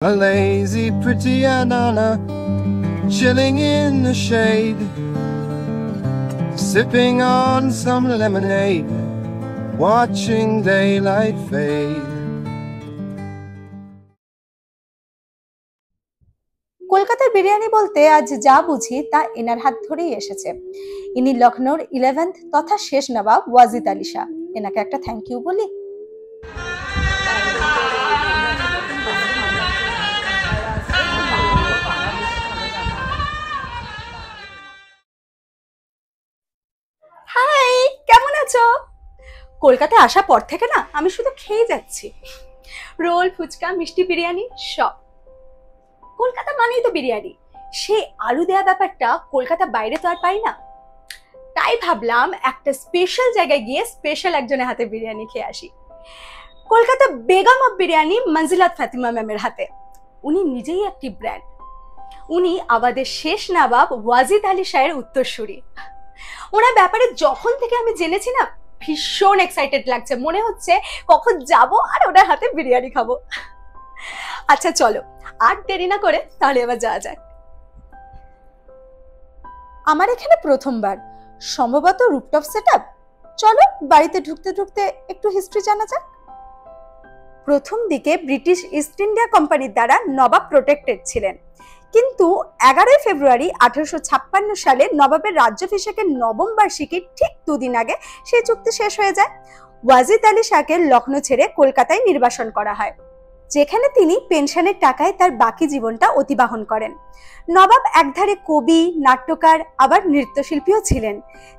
A lazy pretty Anana, chilling in the shade, sipping on some lemonade, watching daylight fade. কলকাতার বিরিয়ানি বলতে আজ যা বুঝি তা এনার হাত ধরেই এসেছে। ইনি লখনৌর 11th তথা শেষ নবাব ওয়াজিদ আলী শাহ। এনাকে একটা থ্যাংক ইউ বলি। হাই, কেমন আছো? কলকাতায় আসার পর থেকে না আমি শুধু খেয়ে যাচ্ছি, রোল, ফুচকা, মিষ্টি, বিরিয়ানি সব। কলকাতা মানেই তো বিরিয়ানি, সেই আলু দেওয়া ব্যাপারটা কলকাতা বাইরে তো আর পাই না। তাই ভাবলাম একটা স্পেশাল জায়গায় গিয়ে স্পেশাল একজনের হাতে বিরিয়ানি খেয়ে আসি। কলকাতা বেগম অফ বিরিয়ানি মঞ্জিলাত ফাতিমা ম্যামের হাতে। উনি নিজেই একটি ব্র্যান্ড। উনি আমাদের শেষ নবাব ওয়াজিদ আলী শাহের উত্তরসূরি। ওনার ব্যাপারে যখন থেকে আমি জেনেছি না, ভীষণ এক্সাইটেড লাগছে। মনে হচ্ছে কখন যাব আর ওনার হাতে বিরিয়ানি খাবো। আচ্ছা চলো, আর দেরি না করে তাহলে এবার যাওয়া যাক। আমার এখানে প্রথমবার, সম্ভবত রুফটপ সেটআপ। চলো বাড়িতে ঢুকতে ঢুকতে একটু হিস্ট্রি জানা যাক। প্রথম দিকে ব্রিটিশ ইস্ট ইন্ডিয়া কোম্পানির দ্বারা নবাব প্রোটেক্টেড ছিলেন, কিন্তু 11 ফেব্রুয়ারি 1856 সালে নবাবের রাজ্যাভিষেকের নবম বার্ষিকীর ঠিক দুদিন আগে সেই চুক্তি শেষ হয়ে যায়। ওয়াজিদ আলী শাহকে লখনৌ ছেড়ে কলকাতায় নির্বাসন করা হয়, যেখানে তিনি পেনশনের টাকায় তার বাকি জীবনটা অতিবাহন করেন। নবাব একধারে কবি, নাট্যকার, আবার নৃত্যশিল্পীও ছিলেন।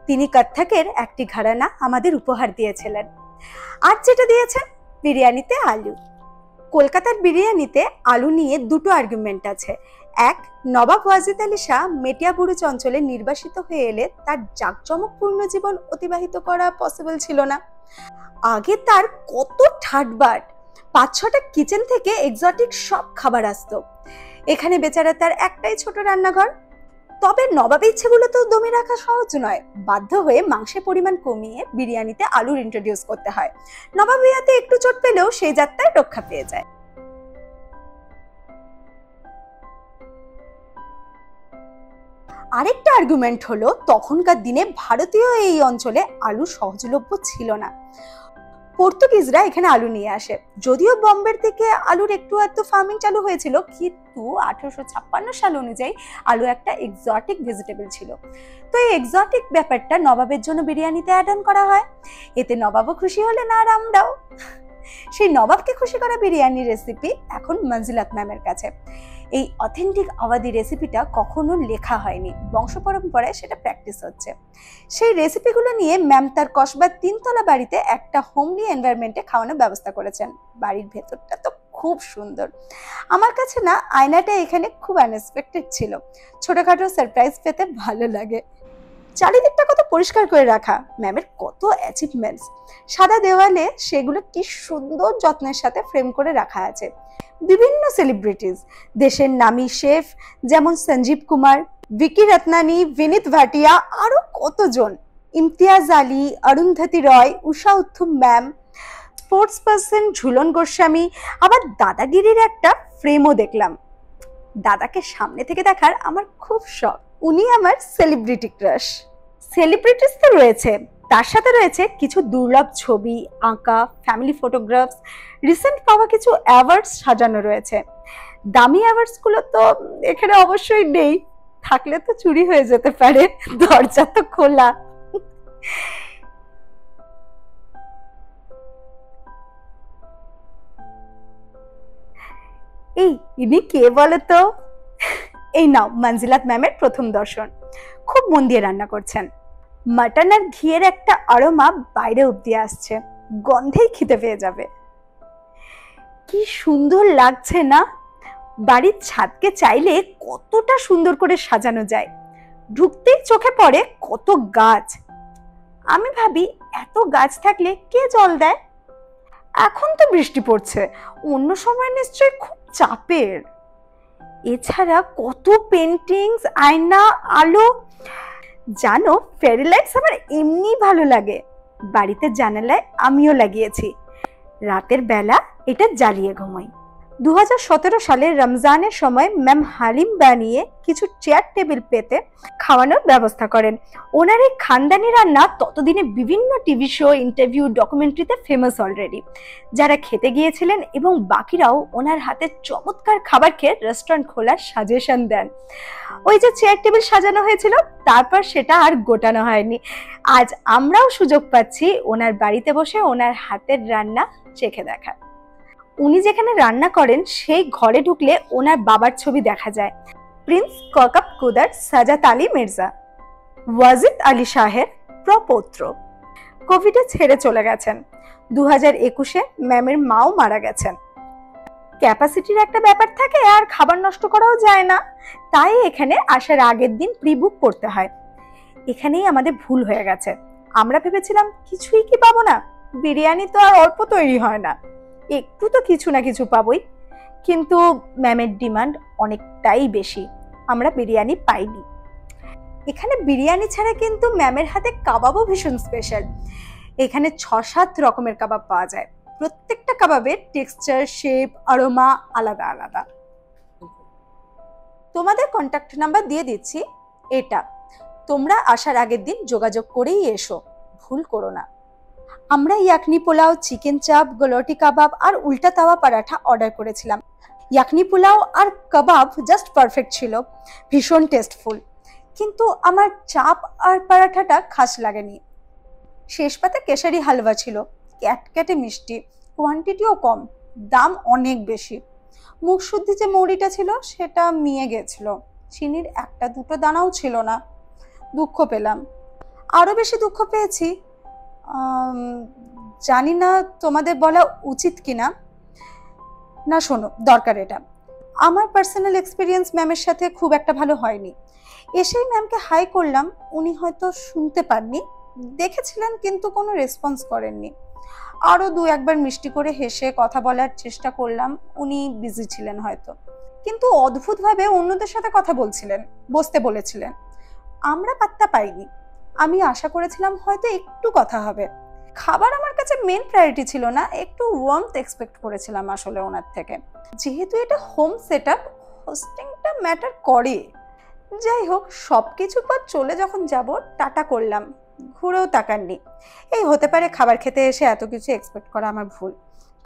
তিনি কত্থকের একটি ঘরানা আমাদের উপহার দিয়েছিলেন। আর যেটা দিয়েছেন, বিরিয়ানিতে আলু। কলকাতার বিরিয়ানিতে আলু নিয়ে দুটো আর্গুমেন্ট আছে। এক, নবাব ওয়াজিদ আলী শাহ মেটিয়াবুরুজ অঞ্চলে নির্বাসিত হয়ে এলে তার জাঁকজমকপূর্ণ জীবন অতিবাহিত করা পসিবল ছিল না। আগে তার কত ঠাটবাট, 5-6টা কিচেন থেকে এক্সোটিক সব খাবার আসতো। এখানে বেচারা তার একটাই ছোট রান্নাঘর। তবে নবাব ইচ্ছেগুলো তো দমে রাখা সহজ নয়। বাধ্য হয়ে মাংসের পরিমাণ কমিয়ে বিরিয়ানিতে আলুর ইন্ট্রোডিউস করতে হয়। নবাব ইয়াতে একটু চোট পেলেও সেই যাত্রায় রক্ষা পেয়ে যায়। আরেকটা আর্গুমেন্ট হলো, তখনকার দিনে ভারতীয় এই অঞ্চলে আলু সহজলভ্য ছিল না। পর্তুগিজরা এখানে আলু নিয়ে আসে। যদিও বম্বের দিকে আলুর একটু ফার্মিং চালু হয়েছিল, কিন্তু 1856 সাল অনুযায়ী আলু একটা এক্সোটিক ভেজিটেবল ছিল। তো এই এক্সোটিক ব্যাপারটা নবাবের জন্য বিরিয়ানিতে অ্যাড অন করা হয়। এতে নবাবও খুশি হলেন আর আমরাও। সেই নবাবকে খুশি করা বিরিয়ানির রেসিপি এখন মঞ্জিলাত ম্যামের কাছে। এই অথেন্টিক আওয়াদি রেসিপিটা কখনো লেখা হয়নি, বংশ পরম্পরায় সেটা প্র্যাকটিস হচ্ছে। সেই রেসিপিগুলো নিয়ে ম্যাম তার কসবার 3তলা বাড়িতে একটা হোমলি এনভায়রনমেন্টে খাওয়ানোর ব্যবস্থা করেছেন। বাড়ির ভেতরটা তো খুব সুন্দর। আমার কাছে না আয়নাটা এখানে খুব আনএক্সপেক্টেড ছিল। ছোটখাটো সারপ্রাইজ পেতে ভালো লাগে। চারিদিকটা কত পরিষ্কার করে রাখা, ম্যামের কত অ্যাচিভমেন্টস। সাদা দেওয়ালে সেগুলো কি সুন্দর যত্নের সাথে ফ্রেম করে রাখা আছে। বিভিন্ন সেলিব্রিটিজ, দেশের নামী শেফ যেমন সঞ্জীব কুমার, ভিকি রত্নানী, বিনীত ভাটিয়া, আরো কতজন, Imtiaz Ali, Arundhati Roy, Usha Uthup ma'am, sports person Jhulan Goswami, আবার দাদাগিরির একটা ফ্রেমও দেখলাম। দাদাকে সামনে থেকে দেখার আমার খুব শখ। উনি আমার সেলিব্রিটি ক্রাশ। সেলিব্রিটিস তো রয়েছে, তার সাথে রয়েছে কিছু দুর্লভ ছবি, আঁকা, ফ্যামিলি ফটোগ্রাফস, রিসেন্ট পাওয়া কিছু অ্যাওয়ার্ডস সাজানো রয়েছে। দামি অ্যাওয়ার্ডসগুলো তো এখানে অবশ্যই নেই, থাকলে তো চুরি হয়ে যেতে পারে, দরজা তো খোলা। এই ইনি কে বলো তো? এই নাও মঞ্জিলাত ম্যামের প্রথম দর্শন। খুব মন দিয়ে রান্না করছেন। মাটন আর ঘিয়ের একটা আরোমা বাইরে অব্দি আসছে, গন্ধেই খিদে পেয়ে যাবে। কি সুন্দর লাগছে না? বাড়ির ছাদকে চাইলে কতটা সুন্দর করে সাজানো যায়। ঢুকতেই চোখে পড়ে কত গাছ। আমি ভাবি এত গাছ থাকলে কে জল দেয়? এখন তো বৃষ্টি পড়ছে, অন্য সময় নিশ্চয়ই খুব চাপের। এছাড়া কত পেন্টিংস, আয়না, আলো। জানো, ফেরি লাইটস আমার এমনি ভালো লাগে। বাড়িতে জানালায় আমিও লাগিয়েছি। রাতের বেলা এটা জ্বালিয়ে ঘুমাই। 2017 সালে রমজানের সময় ম্যাম হালিম বানিয়ে কিছু চেয়ার টেবিল পেতে খাওয়ানোর ব্যবস্থা করেন। ওনার এই খানদানি রান্না ততদিনে বিভিন্ন টিভি শো, ইন্টারভিউ, ডকুমেন্টারিতে ফেমাস অলরেডি। যারা খেতে গিয়েছিলেন এবং বাকিরাও ওনার হাতে চমৎকার খাবার খেয়ে রেস্টুরেন্ট খোলার সাজেশন দেন। ওই যে চেয়ার টেবিল সাজানো হয়েছিল, তারপর সেটা আর গোটানো হয়নি। আজ আমরাও সুযোগ পাচ্ছি ওনার বাড়িতে বসে ওনার হাতের রান্না চেখে দেখা। উনি যেখানে রান্না করেন সেই ঘরে ঢুকলে ওনার বাবার ছবি দেখা যায়, প্রিন্স ককাব কুদার সাজাত আলী মির্জা, ওয়াজিদ আলী শাহের প্রপৌত্র। কোভিডে ছেড়ে চলে গেছেন। 2021-এ ম্যামের মাও মারা গেছেন। ক্যাপাসিটির একটা ব্যাপার থাকে, আর খাবার নষ্ট করাও যায় না, তাই এখানে আসার আগের দিন প্রি বুক করতে হয়। এখানেই আমাদের ভুল হয়ে গেছে। আমরা ভেবেছিলাম কিছুই কি পাবো না, বিরিয়ানি তো আর অল্প তৈরি হয় না, একটু তো কিছু না কিছু পাবোই। কিন্তু ম্যামের ডিমান্ড অনেকটাই বেশি, আমরা বিরিয়ানি পাইনি। এখানে বিরিয়ানি ছাড়া কিন্তু ম্যামের হাতে কাবাবও ভীষণ স্পেশাল। এখানে 6-7 রকমের কাবাব পাওয়া যায়। প্রত্যেকটা কাবাবের টেক্সচার, শেপ, আরোমা আলাদা আলাদা। তোমাদের কন্ট্যাক্ট নাম্বার দিয়ে দিচ্ছি, এটা তোমরা আসার আগের দিন যোগাযোগ করেই এসো, ভুল করো না। আমরা ইয়াকনি পোলাও, চিকেন চাপ, গলটি কাবাব আর উল্টা তাওয়া পরাঠা অর্ডার করেছিলাম। ইয়াকনি পোলাও আর কাবাব জাস্ট পারফেক্ট ছিল, ভীষণ টেস্টফুল। কিন্তু আমার চাপ আর পরাঠাটা খাস লাগেনি। শেষ পাতে কেশারি হালুয়া ছিল, ক্যাটক্যাটে মিষ্টি, কোয়ান্টিটিও কম, দাম অনেক বেশি। মুখ শুদ্ধি যে মৌরিটা ছিল সেটা মিয়ে গেছিল, চিনির 1-2 দানাও ছিল না। দুঃখ পেলাম। আরো বেশি দুঃখ পেয়েছি, জানি না তোমাদের বলা উচিত কিনা। না শোনো, দরকার এটা। আমার পার্সোনাল এক্সপিরিয়েন্স ম্যামের সাথে খুব একটা ভালো হয়নি। এসেই ম্যামকে হাই করলাম, উনি হয়তো শুনতে পাননি, দেখেছিলেন কিন্তু কোনো রেসপন্স করেননি। আরও 2-1 মিষ্টি করে হেসে কথা বলার চেষ্টা করলাম, উনি বিজি ছিলেন হয়তো। কিন্তু অদ্ভুতভাবে অন্যদের সাথে কথা বলছিলেন, বসতে বলেছিলেন। আমরা পাত্তা পাইনি। আমি আশা করেছিলাম হয়তো একটু কথা হবে। খাবার আমার কাছে মেন প্রায়োরিটি ছিল না, একটু ওয়ার্মথ এক্সপেক্ট করেছিলাম আসলে ওনার থেকে। যেহেতু এটা হোম সেট আপ, হোস্টিংটা ম্যাটার করে। যাই হোক, সব কিছুর পর চলে যখন যাব, টাটা করলাম, ঘুরেও তাকাননি। এই হতে পারে খাবার খেতে এসে এত কিছু এক্সপেক্ট করা আমার ভুল।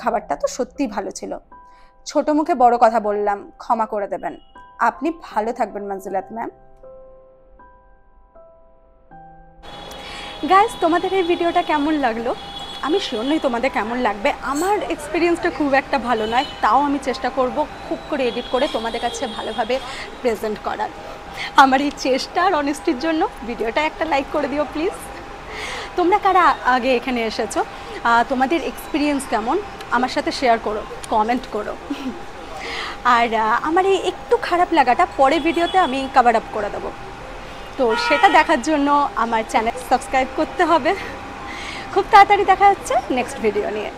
খাবারটা তো সত্যিই ভালো ছিল। ছোট মুখে বড় কথা বললাম, ক্ষমা করে দেবেন। আপনি ভালো থাকবেন মঞ্জুলাত ম্যাম। গাইস, তোমাদের এই ভিডিওটা কেমন লাগলো? আমি শিওর নই তোমাদের কেমন লাগবে। আমার এক্সপিরিয়েন্সটা খুব একটা ভালো নয়, তাও আমি চেষ্টা করব খুব করে এডিট করে তোমাদের কাছে ভালোভাবে প্রেজেন্ট করার। আমার এই চেষ্টা আর অনেস্টির জন্য ভিডিওটা একটা লাইক করে দিও প্লিজ। তোমরা কারা আগে এখানে এসেছো, তোমাদের এক্সপিরিয়েন্স কেমন আমার সাথে শেয়ার করো, কমেন্ট করো। আর আমার এই একটু খারাপ লাগাটা পরে ভিডিওতে আমি কভার আপ করে দেবো, তো সেটা দেখার জন্য আমার চ্যানেল সাবস্ক্রাইব করতে হবে। খুব তাড়াতাড়ি দেখা হচ্ছে নেক্সট ভিডিও নিয়ে।